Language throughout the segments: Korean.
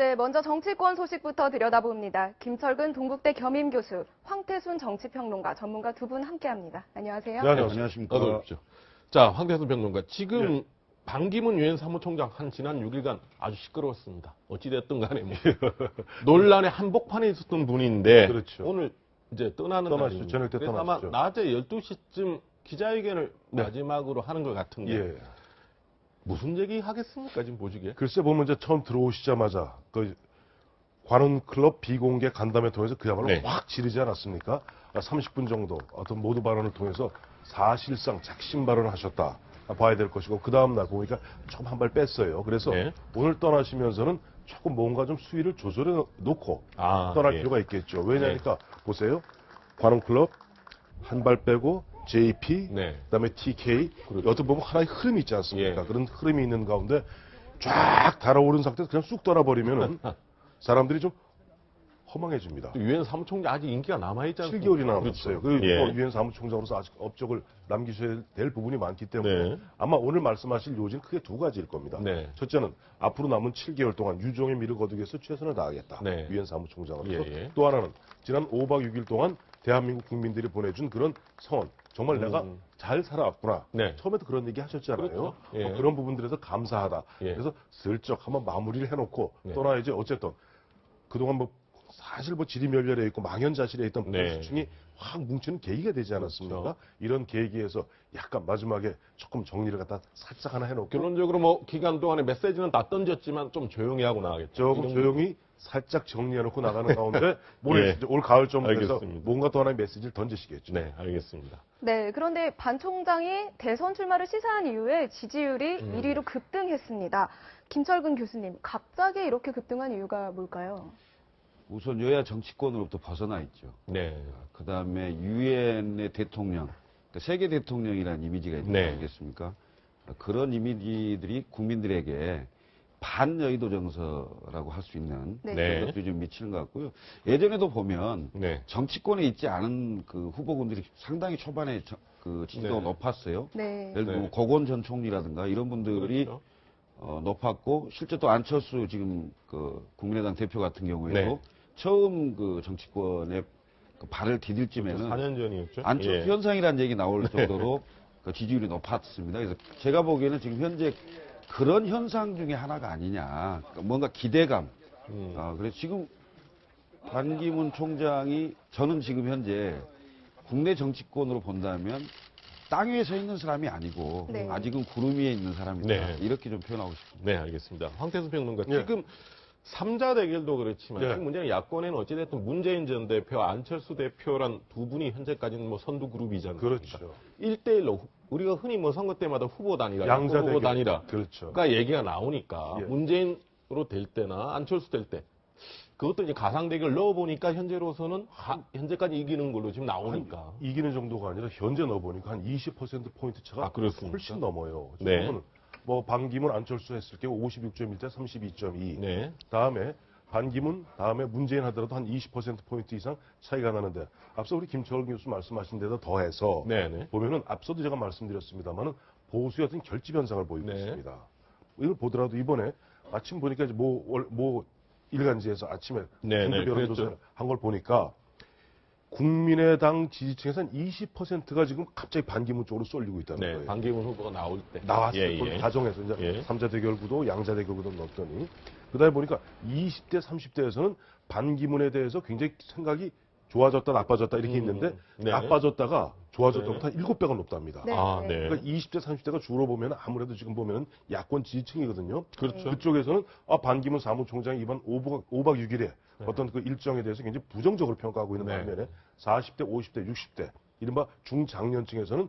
네, 먼저 정치권 소식부터 들여다봅니다. 김철근 동국대 겸임교수, 황태순 정치평론가, 전문가 두 분 함께합니다. 안녕하세요. 네, 안녕하십니까. 어서 오십시오. 자, 황태순 평론가. 지금 예. 반기문 유엔 사무총장 한 지난 6일간 아주 시끄러웠습니다. 어찌됐든 간에 뭐 논란의 한복판에 있었던 분인데 그렇죠. 오늘 이제 떠나는 떠나시죠. 날입니다. 저녁 때 그래서 아마 떠나시죠. 낮에 12시쯤 기자회견을 네. 마지막으로 하는 것 같은데 예. 무슨 얘기 하겠습니까, 지금 보시기에? 글쎄 보면 이제 처음 들어오시자마자 그 관훈클럽 비공개 간담회 통해서 그야말로 네. 확 지르지 않았습니까? 30분 정도 어떤 모두 발언을 통해서 사실상 작심 발언을 하셨다 봐야 될 것이고 그 다음 날 보니까 좀 한 발 뺐어요. 그래서 네. 오늘 떠나시면서는 조금 뭔가 좀 수위를 조절해 놓고 떠날 예. 필요가 있겠죠. 왜냐니까 보세요. 관훈클럽 한 발 빼고 JP, 네. 그다음에 TK, 그렇죠. 어떻게 보면 하나의 흐름이 있지 않습니까? 예. 그런 흐름이 있는 가운데 쫙 달아오른 상태에서 그냥 쑥 떠나버리면은 사람들이 좀 허망해집니다. 유엔 사무총장 아직 인기가 남아있지 않습니까? 7개월이 남았어요. 그렇죠. 예. 유엔 사무총장으로서 아직 업적을 남기셔야 될 부분이 많기 때문에 네. 아마 오늘 말씀하실 요지는 크게 두 가지일 겁니다. 네. 첫째는 앞으로 남은 7개월 동안 유종의 미를 거두기 위해서 최선을 다하겠다. 네. 유엔 사무총장으로서. 예, 예. 또 하나는 지난 5박 6일 동안 대한민국 국민들이 보내준 그런 성원. 정말 내가 잘 살아왔구나. 네. 처음에도 그런 얘기 하셨잖아요. 그렇죠. 예. 뭐 그런 부분들에서 감사하다. 예. 그래서 슬쩍 한번 마무리를 해놓고 네. 떠나야지. 어쨌든 그동안 뭐 사실 뭐 지리멸렬해 있고 망연자실해 있던 네. 보수층이 확 뭉치는 계기가 되지 않았습니까? 그렇죠. 이런 계기에서 약간 마지막에 조금 정리를 갖다 살짝 하나 해놓고 결론적으로 뭐 기간 동안에 메시지는 다 던졌지만 좀 조용히 하고 나가겠죠. 조금 이 정도. 조용히 살짝 정리해놓고 나가는 가운데 올해 예. 이제 올 가을쯤 돼서 알겠습니다. 뭔가 또 하나의 메시지를 던지시겠죠. 네, 알겠습니다. 네, 그런데 반 총장이 대선 출마를 시사한 이후에 지지율이 1위로 급등했습니다. 김철근 교수님, 갑자기 이렇게 급등한 이유가 뭘까요? 우선 여야 정치권으로부터 벗어나 있죠. 네. 그 다음에 유엔의 대통령, 그러니까 세계 대통령이라는 이미지가 있지 네. 않겠습니까? 그런 이미지들이 국민들에게 반여의도 정서라고 할 수 있는 네. 네. 그런 것들이 좀 미치는 것 같고요. 예전에도 보면 네. 정치권에 있지 않은 그 후보군들이 상당히 초반에 그 지지도가 네. 높았어요. 네. 예를 들면 네. 고건 전 총리라든가 이런 분들이 그렇죠. 높았고 실제 또 안철수 지금 그 국민의당 대표 같은 경우에도 네. 처음 그 정치권에 그 발을 디딜 쯤에는 4년 전이었죠. 안철수 예. 현상이라는 얘기 나올 정도로 그 지지율이 높았습니다. 그래서 제가 보기에는 지금 현재 그런 현상 중에 하나가 아니냐. 그러니까 뭔가 기대감. 그래서 지금 반기문 총장이 저는 지금 현재 국내 정치권으로 본다면 땅 위에 서 있는 사람이 아니고 네. 아직은 구름 위에 있는 사람이다. 네. 이렇게 좀 표현하고 싶습니다. 네, 알겠습니다. 황태수 평론가. 예. 지금 3자 대결도 그렇지만 예. 지금 문제는 야권에는 어찌됐든 문재인 전 대표, 안철수 대표란 두 분이 현재까지는 뭐 선두 그룹이잖아요. 그렇죠. 1대1로 우리가 흔히 뭐 선거 때마다 후보 단위라, 양자 후보 대결. 단위라. 그렇죠. 그러니까 얘기가 나오니까 예. 문재인으로 될 때나 안철수 될 때 그것도 이제 가상 대결 넣어보니까 현재로서는 현재까지 이기는 걸로 지금 나오니까. 이기는 정도가 아니라 현재 넣어보니까 한 20%포인트 차가 아, 그렇습니까? 훨씬 넘어요. 네. 지금은 뭐 반기문 안철수 했을 경우 56.1대 32.2. 네. 다음에 반기문, 다음에 문재인 하더라도 한 20%포인트 이상 차이가 나는데 앞서 우리 김철근 교수 말씀하신 데도 더해서 네네. 보면은 앞서도 제가 말씀드렸습니다만은 보수의 어떤 결집 현상을 보이고 네. 있습니다. 이걸 보더라도 이번에 아침 보니까 이제 뭐 일간지에서 아침에 네네, 여론조사를 한 걸 보니까 국민의당 지지층에서 한 20%가 지금 갑자기 반기문 쪽으로 쏠리고 있다는 네. 거예요. 반기문 후보가 나올 때. 나왔을 예, 걸 예. 가정해서 이제 예. 3자 대결 구도, 양자 대결 구도 넣었더니 그다음에 보니까 20대, 30대에서는 반기문에 대해서 굉장히 생각이 좋아졌다, 나빠졌다 이렇게 있는데 네. 나빠졌다가 좋아졌던 네. 것보다 7배가 높답니다. 네. 아, 네. 네. 그러니까 20대, 30대가 주로 보면 아무래도 지금 보면 야권 지지층이거든요. 그렇죠. 그쪽에서는 반기문 사무총장이 이번 5박 6일에 어떤 그 일정에 대해서 굉장히 부정적으로 평가하고 있는 네. 반면에 40대, 50대, 60대 이른바 중장년층에서는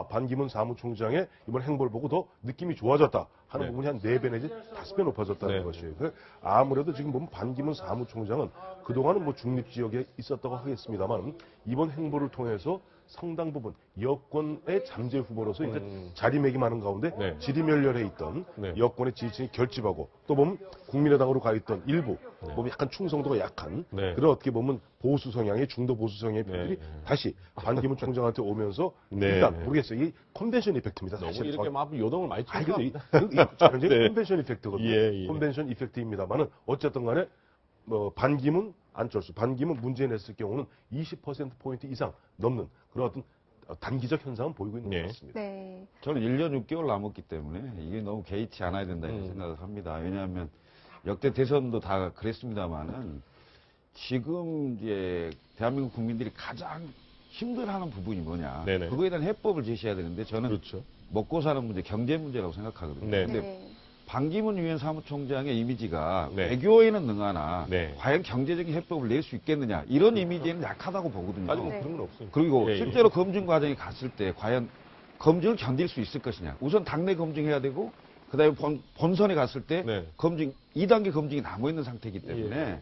반기문 사무총장의 이번 행보를 보고 더 느낌이 좋아졌다 하는 네. 부분이 한 4배 내지 5배 높아졌다는 네. 것이에요. 그래서 아무래도 지금 보면 반기문 사무총장은 그동안은 뭐 중립지역에 있었다고 하겠습니다만 이번 행보를 통해서 상당 부분 여권의 잠재 후보로서 이제 자리매김하는 가운데 네. 지리멸렬해 있던 네. 여권의 지지층이 결집하고 또 보면 국민의당으로 가 있던 일부 보면 약간 충성도가 약한 네. 그런 어떻게 보면 보수 성향의 중도 보수 성향의 분들이 네. 다시 반기문 총장한테 오면서 네. 일단 네. 모르겠어요. 이 컨벤션 이펙트입니다. 너무 사실 이렇게 막 요동을 많이 아, 치니까. 이거 굉장히 네. 컨벤션 이펙트거든요. 예, 예. 컨벤션 이펙트입니다만은 어쨌든 간에 뭐 반기문 안철수, 반기문 문재인 했을 경우는 20%포인트 이상 넘는 그런 어떤 단기적 현상은 보이고 있는 네. 것 같습니다. 네. 저는 1년 6개월 남았기 때문에 이게 너무 개의치 않아야 된다 이런 생각을 합니다. 왜냐하면 역대 대선도 다 그랬습니다만은 지금 이제 대한민국 국민들이 가장 힘들어하는 부분이 뭐냐. 네네. 그거에 대한 해법을 제시해야 되는데 저는 그렇죠. 먹고 사는 문제, 경제 문제라고 생각하거든요. 네. 근데 네. 반기문 유엔 사무총장의 이미지가 네. 외교에는 능하나 네. 과연 경제적인 해법을 낼 수 있겠느냐 이런 이미지는 약하다고 보거든요. 아직 뭐 네. 그런 건 없어요. 그리고 예, 예. 실제로 검증 과정에 갔을 때 과연 검증을 견딜 수 있을 것이냐. 우선 당내 검증해야 되고 그다음에 본선에 갔을 때 네. 검증 2단계 검증이 남아 있는 상태이기 때문에 예.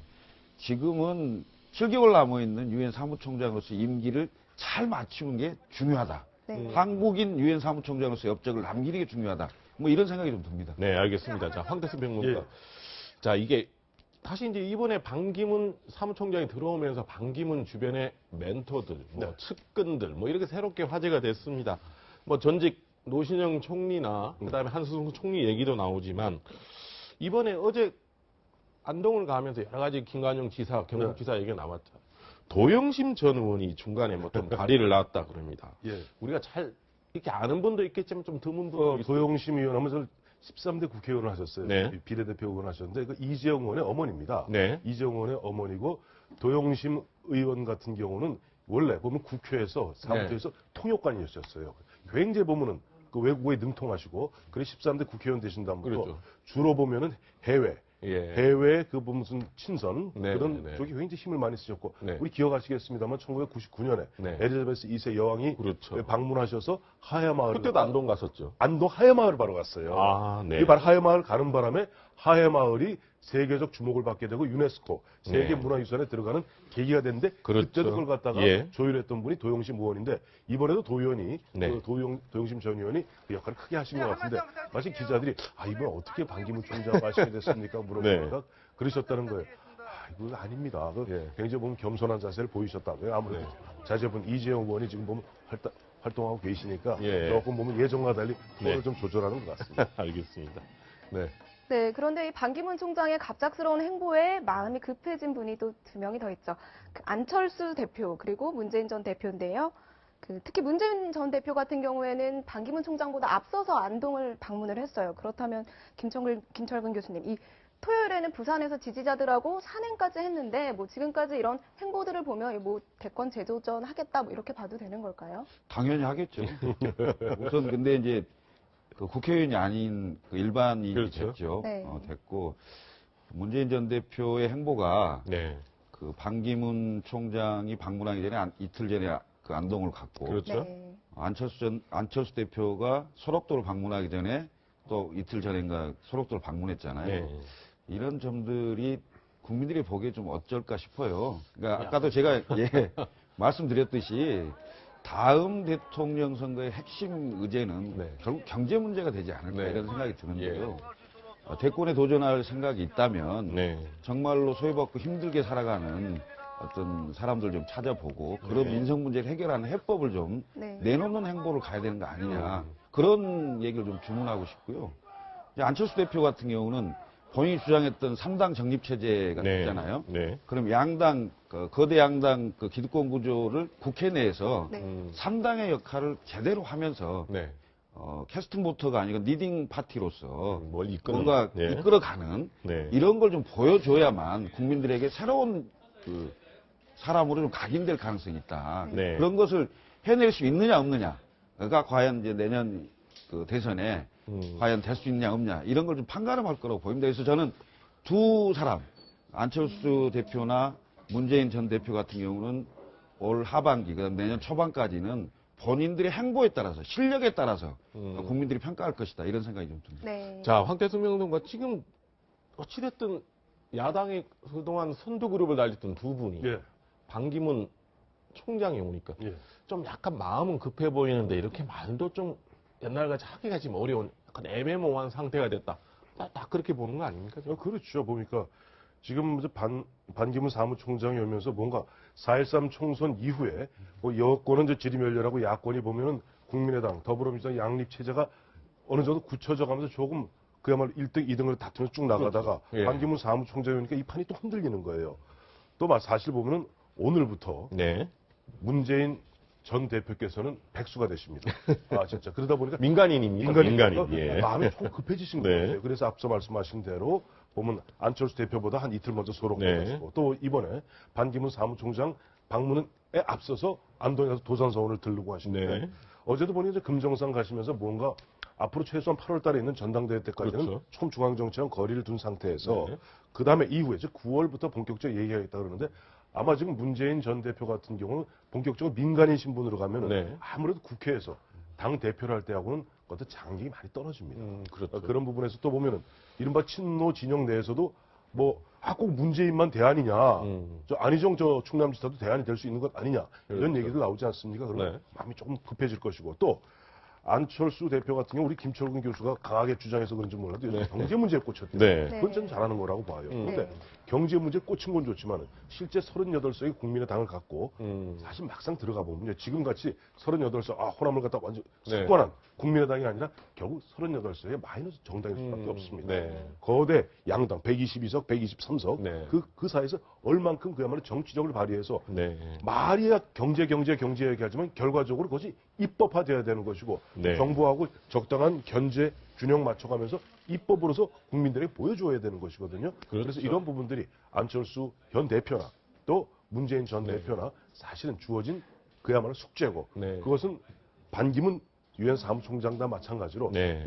지금은 7개월 남아 있는 유엔 사무총장으로서 임기를 잘 맞추는 게 중요하다. 네. 한국인 유엔 사무총장으로서 업적을 남기는 게 중요하다. 뭐 이런 생각이 좀 듭니다. 네, 알겠습니다. 자, 황태수 평론가. 예. 자, 이게 다시 이제 이번에 반기문 사무총장이 들어오면서 반기문 주변의 멘토들, 뭐 측근들, 뭐 이렇게 새롭게 화제가 됐습니다. 뭐 전직 노신영 총리나 그다음에 한수승 총리 얘기도 나오지만 이번에 어제 안동을 가면서 여러 가지 김관영 지사, 경북 지사 얘기가 나왔죠. 도영심 전 의원이 중간에 뭐 좀 발의를 놨다 그럽니다. 예. 우리가 잘 이렇게 아는 분도 있겠지만 좀 드문 분도 있어요. 도영심 의원 하면서 13대 국회의원을 하셨어요. 네. 비례대표 의원 하셨는데 그 이재용 의원의 어머니입니다. 네. 이재용 의원의 어머니고 도영심 의원 같은 경우는 원래 보면 국회에서 사무처에서 통역관이셨어요. 굉장히 보면은 그 외국어에 능통하시고 그래 13대 국회의원 되신 다음부터 그렇죠. 주로 보면은 해외 예. 해외 그 무슨 친선 네, 그런 네, 네. 쪽이 굉장히 힘을 많이 쓰셨고 네. 우리 기억하시겠습니다만 1999년에 네. 엘리자베스 2세 여왕이 그렇죠. 방문하셔서 하야마을 그때도 안동 갔었죠. 안동 하야마을 바로 갔어요. 아, 네. 이 바로 하야마을 가는 바람에 하야마을이 세계적 주목을 받게 되고 유네스코 세계 네. 문화유산에 들어가는 계기가 됐는데 그렇죠. 그때도 그걸 갖다가 예. 조율했던 분이 도영심 의원인데 이번에도 도 의원이 네. 그 도영심 전 의원이 그 역할을 크게 하신 것 같은데 마치 기자들이 이번 어떻게 반기문 총장 하시게 됐습니까 물어보니까 네. 그러셨다는 거예요. 이거 아닙니다. 그 예. 굉장히 보면 겸손한 자세를 보이셨다고요. 아무래도 자제분 이재용 의원이 지금 보면 활동하고 계시니까 예. 조금 보면 예전과 달리 톤을 네. 좀 조절하는 것 같습니다. 알겠습니다. 네. 네, 그런데 이 반기문 총장의 갑작스러운 행보에 마음이 급해진 분이 또 두 명이 더 있죠. 그 안철수 대표 그리고 문재인 전 대표인데요. 특히 문재인 전 대표 같은 경우에는 반기문 총장보다 앞서서 안동을 방문을 했어요. 그렇다면 김철근 교수님, 이 토요일에는 부산에서 지지자들하고 산행까지 했는데 뭐 지금까지 이런 행보들을 보면 뭐 대권 재도전 하겠다 뭐 이렇게 봐도 되는 걸까요? 당연히 하겠죠. 우선 근데 이제 그 국회의원이 아닌 그 일반인이 그렇죠. 됐죠. 네. 됐고 문재인 전 대표의 행보가 네. 그 반기문 총장이 방문하기 전에 이틀 전에 그 안동을 갔고 그렇죠. 네. 안철수 대표가 소록도를 방문하기 전에 또 이틀 전인가 소록도를 방문했잖아요. 네. 이런 점들이 국민들이 보기에 좀 어쩔까 싶어요. 그러니까 아까도 제가 말씀드렸듯이 다음 대통령 선거의 핵심 의제는 네. 결국 경제 문제가 되지 않을까 네. 이런 생각이 드는데요. 대권에 도전할 생각이 있다면 네. 정말로 소외받고 힘들게 살아가는 어떤 사람들 좀 찾아보고 그런 네. 민생 문제를 해결하는 해법을 좀 네. 내놓는 행보를 가야 되는 거 아니냐. 그런 얘기를 좀 주문하고 싶고요. 이제 안철수 대표 같은 경우는 본인이 주장했던 3당 정립체제가 네. 있잖아요. 네. 그럼 양당, 거대 양당 그 기득권 구조를 국회 내에서 네. 3당의 역할을 제대로 하면서 네. 캐스팅 보터가 아니고 리딩 파티로서 뭘 이끄는 뭔가 네. 이끌어가는 네. 이런 걸 좀 보여줘야만 국민들에게 새로운 그 사람으로 좀 각인될 가능성이 있다. 네. 그런 것을 해낼 수 있느냐 없느냐가 과연 이제 내년 그 대선에 과연 될 수 있냐 없냐 이런 걸 좀 판가름할 거라고 보입니다. 그래서 저는 두 사람 안철수 대표나 문재인 전 대표 같은 경우는 올 하반기 그다음 내년 초반까지는 본인들의 행보에 따라서 실력에 따라서 국민들이 평가할 것이다 이런 생각이 좀 듭니다. 네. 자, 황태수 명동과 지금 어찌됐든 야당의 그동안 선두 그룹을 달렸던 두 분이 예. 반기문 총장이 오니까 예. 좀 약간 마음은 급해 보이는데 이렇게 말도 좀 옛날같이 하기가 지금 어려운 약간 애매모호한 상태가 됐다. 딱 그렇게 보는 거 아닙니까? 그렇죠. 보니까 지금 이제 반기문 사무총장이 오면서 뭔가 4.13 총선 이후에 뭐 여권은 이제 지리멸렬하고 야권이 보면은 국민의당, 더불어민주당 양립체제가 어느 정도 굳혀져 가면서 조금 그야말로 1등, 2등으로 다투면서 쭉 나가다가 그렇죠. 예. 반기문 사무총장이 오니까 이 판이 또 흔들리는 거예요. 또 사실 보면은 오늘부터 네. 문재인 전 대표께서는 백수가 되십니다. 아, 진짜. 그러다 보니까 민간인입니까? 민간인. 예. 마음이 조금 급해지신 네. 것 같아요. 그래서 앞서 말씀하신 대로 보면 안철수 대표보다 한 이틀 먼저 소록을 네. 하시고 또 이번에 반기문 사무총장 방문에 앞서서 안동에 가서 도산서원을 들르고 하시는데 네. 어제도 보니 이제 금정산 가시면서 뭔가 앞으로 최소한 8월 달에 있는 전당대회 때까지는 그렇죠. 총중앙정치랑 거리를 둔 상태에서 네. 그 다음에 이후에 즉 9월부터 본격적으로 얘기하겠다 그러는데 아마 지금 문재인 전 대표 같은 경우는 본격적으로 민간인 신분으로 가면은 네. 아무래도 국회에서 당 대표를 할 때하고는 어떤 장벽이 많이 떨어집니다. 그렇죠. 그런 부분에서 또 보면은 이른바 친노 진영 내에서도 꼭 문재인만 대안이냐, 저 안희정 저 충남지사도 대안이 될 수 있는 것 아니냐 이런 그렇죠. 얘기도 나오지 않습니까? 그러면 네. 마음이 조금 급해질 것이고 또 안철수 대표 같은 경우 우리 김철근 교수가 강하게 주장해서 그런지 몰라도 요즘 경제 문제에 꽂혔대요. 네. 그건 좀 잘하는 거라고 봐요. 그런데 네. 경제 문제에 꽂힌 건 좋지만 실제 38석의 국민의 당을 갖고 사실 막상 들어가 보면 지금 같이 38석 호남을 갖다 완전 네. 석권한 국민의 당이 아니라 결국 38석의 마이너스 정당일 수밖에 없습니다. 네. 거대 양당 122석, 123석 네. 그 사이에서 얼만큼 그야말로 정치력을 발휘해서 네. 말이야 경제 얘기하지만 결과적으로 그것이 입법화돼야 되는 것이고 네. 정부하고 적당한 견제 균형 맞춰가면서 입법으로서 국민들에게 보여줘야 되는 것이거든요. 그래서 그렇죠. 이런 부분들이 안철수 현 대표나 또 문재인 전 대표나 사실은 주어진 그야말로 숙제고 네. 그것은 반기문 유엔 사무총장과 마찬가지로 네.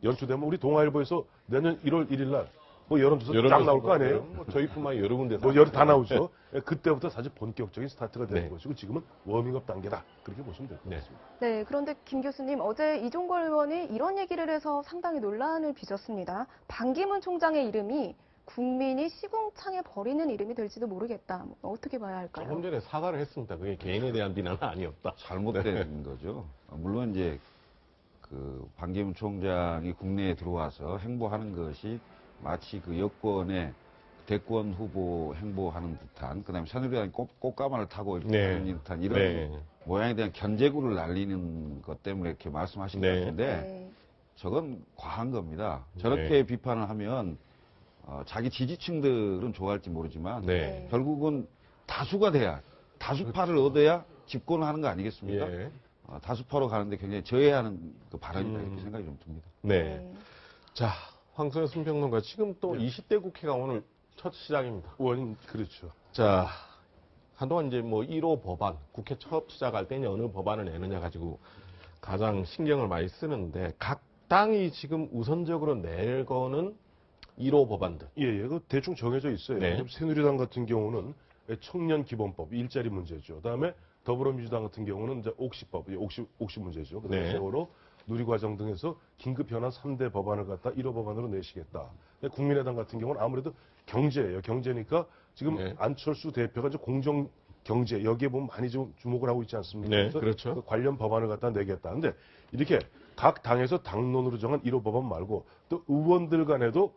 연초되면 우리 동아일보에서 내년 1월 1일 날 여론조사 쫙 나올 거 아니에요? 뭐 저희뿐만 아니라 여러 군데 여러 다 나오죠. 그때부터 사실 본격적인 스타트가 되는 네. 것이고 지금은 워밍업 단계다. 그렇게 보시면 될 것 네. 같습니다. 네, 그런데 김 교수님, 어제 이종걸 의원이 이런 얘기를 해서 상당히 논란을 빚었습니다. 반기문 총장의 이름이 국민이 시궁창에 버리는 이름이 될지도 모르겠다. 어떻게 봐야 할까요? 조금 전에 사과를 했습니다. 그게 개인에 대한 비난은 아니었다. 잘못된 거죠. 물론 이제 그 반기문 총장이 국내에 들어와서 행보하는 것이 마치 그 여권의 대권 후보 행보하는 듯한, 그다음에 새누리당이 꽃가마를 타고 이렇게 네. 하는 듯한 이런 네. 모양에 대한 견제구를 날리는 것 때문에 이렇게 말씀하신 것 네. 같은데 네. 저건 과한 겁니다. 저렇게 비판을 하면 자기 지지층들은 좋아할지 모르지만 네. 결국은 다수가 돼야 다수파를 얻어야 집권을 하는 거 아니겠습니까? 예. 다수파로 가는데 굉장히 저해하는 그 발언이다 이렇게 생각이 좀 듭니다. 네. 네. 자, 황선혜 순평론가 지금 또 20대 국회가 오늘 첫 시작입니다. 그렇죠. 자, 한동안 이제 뭐 1호 법안, 국회 처음 시작할 때 이제 어느 법안을 내느냐 가지고 가장 신경을 많이 쓰는데 각 당이 지금 우선적으로 낼 거는 1호 법안들. 예, 그 대충 정해져 있어요. 네. 새누리당 같은 경우는 청년 기본법, 일자리 문제죠. 그다음에 더불어민주당 같은 경우는 이제 옥시법, 옥시 문제죠. 그다음에 네. 세월호, 누리과정 등에서 긴급 현안 3대 법안을 갖다 1호 법안으로 내시겠다. 근데 국민의당 같은 경우는 아무래도 경제예요. 경제니까 지금 네. 안철수 대표가 이제 공정 경제 여기에 보면 많이 좀 주목을 하고 있지 않습니까? 네, 그래서 그렇죠. 그 관련 법안을 갖다 내겠다. 근데 이렇게 각 당에서 당론으로 정한 1호 법안 말고 또 의원들 간에도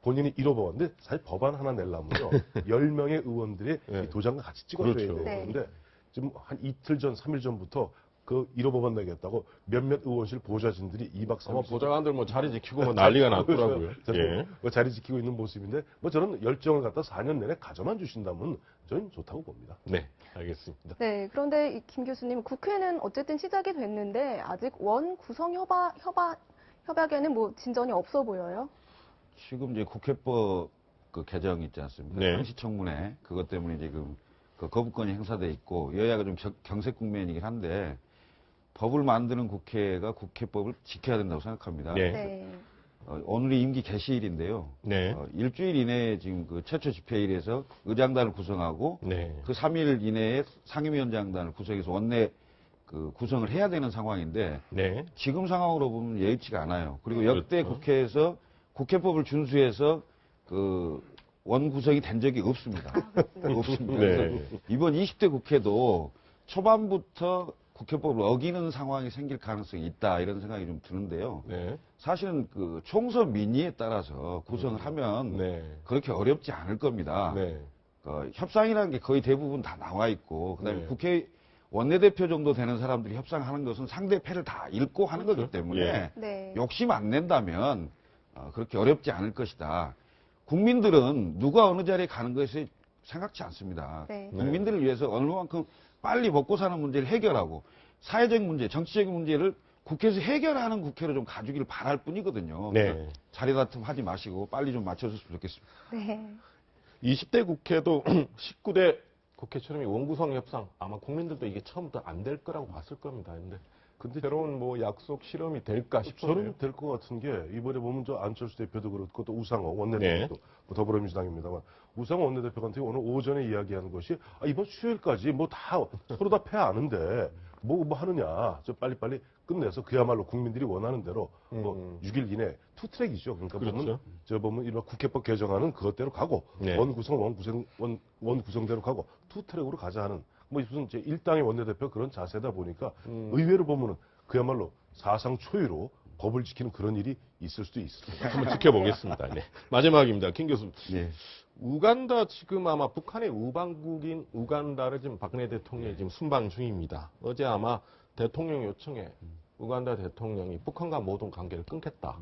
본인이 1호 법안, 근데 사실 법안 하나 내려면요 10명의 의원들이 네. 이 도장을 같이 찍어줘야 그렇죠. 돼요. 네. 그런데 지금 한 이틀 전, 3일 전부터 그 1호 법안 내겠다고 몇몇 의원실 보좌진들이 2박 3일 아마 보좌관들 뭐 자리 지키고 뭐 난리가 났더라고요. 예. 자리 지키고 있는 모습인데 저는 열정을 갖다 4년 내내 가져만 주신다면 저는 좋다고 봅니다. 네, 알겠습니다. 네, 그런데 김 교수님, 국회는 어쨌든 시작이 됐는데 아직 원 구성 협약에는 뭐 진전이 없어 보여요. 지금 이제 국회법 그 개정 있지 않습니까? 네. 상시청문회 그것 때문에 지금 그 거부권이 행사돼 있고 여야가 좀 경색 국면이긴 한데 법을 만드는 국회가 국회법을 지켜야 된다고 생각합니다. 네. 네. 오늘이 임기 개시일인데요. 네. 일주일 이내에 지금 그 최초 집회일에서 의장단을 구성하고 네. 그 3일 이내에 상임위원장단을 구성해서 원내 그 구성을 해야 되는 상황인데 네. 지금 상황으로 보면 예의치가 않아요. 그리고 역대 그렇죠. 국회에서 국회법을 준수해서 그 원구성이 된 적이 없습니다. 없습니다. 네. 그래서 이번 20대 국회도 초반부터 국회법을 어기는 상황이 생길 가능성이 있다 이런 생각이 좀 드는데요. 네. 사실은 그 총선 민의에 따라서 구성을 하면 네. 그렇게 어렵지 않을 겁니다. 네. 협상이라는 게 거의 대부분 다 나와 있고 그다음에 네. 국회 원내대표 정도 되는 사람들이 협상하는 것은 상대패를 다 읽고 하는 거기 때문에 예. 네. 욕심 안 낸다면 그렇게 어렵지 않을 것이다. 국민들은 누가 어느 자리에 가는 것이 생각지 않습니다. 네. 국민들을 위해서 얼마만큼 빨리 먹고 사는 문제를 해결하고 사회적 문제, 정치적인 문제를 국회에서 해결하는 국회로 좀 가주기를 바랄 뿐이거든요. 네. 자리 다툼 하지 마시고 빨리 좀 맞춰줬으면 좋겠습니다. 네. 20대 국회도 19대 국회처럼 이 원구성 협상 아마 국민들도 이게 처음부터 안 될 거라고 봤을 겁니다. 근데 새로운 뭐 약속 실험이 될까 싶어요. 저는 될 것 같은 게 이번에 보면 저 안철수 대표도 그렇고 또 우상호 원내대표도 뭐 더불어민주당입니다만 우상호 원내대표 같은 경우 오늘 오전에 이야기하는 것이 이번 수요일까지 뭐 다 서로 다 패 아는데 뭐 하느냐 저 빨리빨리 끝내서 그야말로 국민들이 원하는 대로 뭐 6일 이내 투트랙이죠. 그러니까 그렇죠. 보면 일반 국회법 개정안은 그것대로 가고 네. 원구성대로 가고 투트랙으로 가자 하는 뭐 무슨 이제 일당의 원내대표 그런 자세다 보니까 의외로 보면은 그야말로 사상 초유로 법을 지키는 그런 일이 있을 수도 있을 거예요. 한번 지켜보겠습니다. 네. 마지막입니다. 김 교수. 예. 우간다 지금 아마 북한의 우방국인 우간다를 지금 박근혜 대통령이 지금 순방 중입니다. 어제 아마 대통령 요청에 우간다 대통령이 북한과 모든 관계를 끊겠다.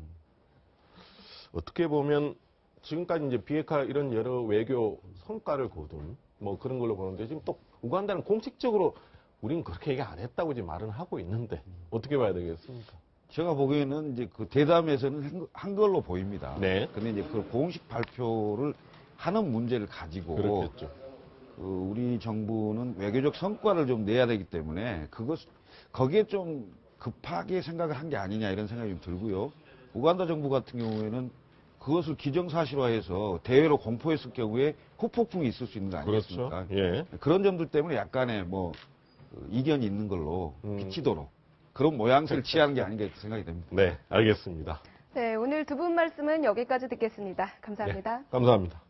어떻게 보면 지금까지 이제 비핵화 이런 여러 외교 성과를 거둔 뭐 그런 걸로 보는데 지금 또 우간다는 공식적으로 우린 그렇게 얘기 안 했다고 지금 말은 하고 있는데 어떻게 봐야 되겠습니까? 제가 보기에는 이제 그 대담에서는 한 걸로 보입니다. 네. 근데 이제 그 공식 발표를 하는 문제를 가지고 그렇겠죠. 우리 정부는 외교적 성과를 좀 내야 되기 때문에 거기에 좀 급하게 생각을 한 게 아니냐 이런 생각이 좀 들고요. 우간다 정부 같은 경우에는 그것을 기정사실화해서 대외로 공포했을 경우에 후폭풍이 있을 수 있는 거 아니겠습니까? 그렇죠. 예. 그런 점들 때문에 약간의 이견이 있는 걸로 비치도록 그런 모양새를 취하는 게 아닌가 생각이 됩니다. 네, 알겠습니다. 네, 오늘 두 분 말씀은 여기까지 듣겠습니다. 감사합니다. 감사합니다.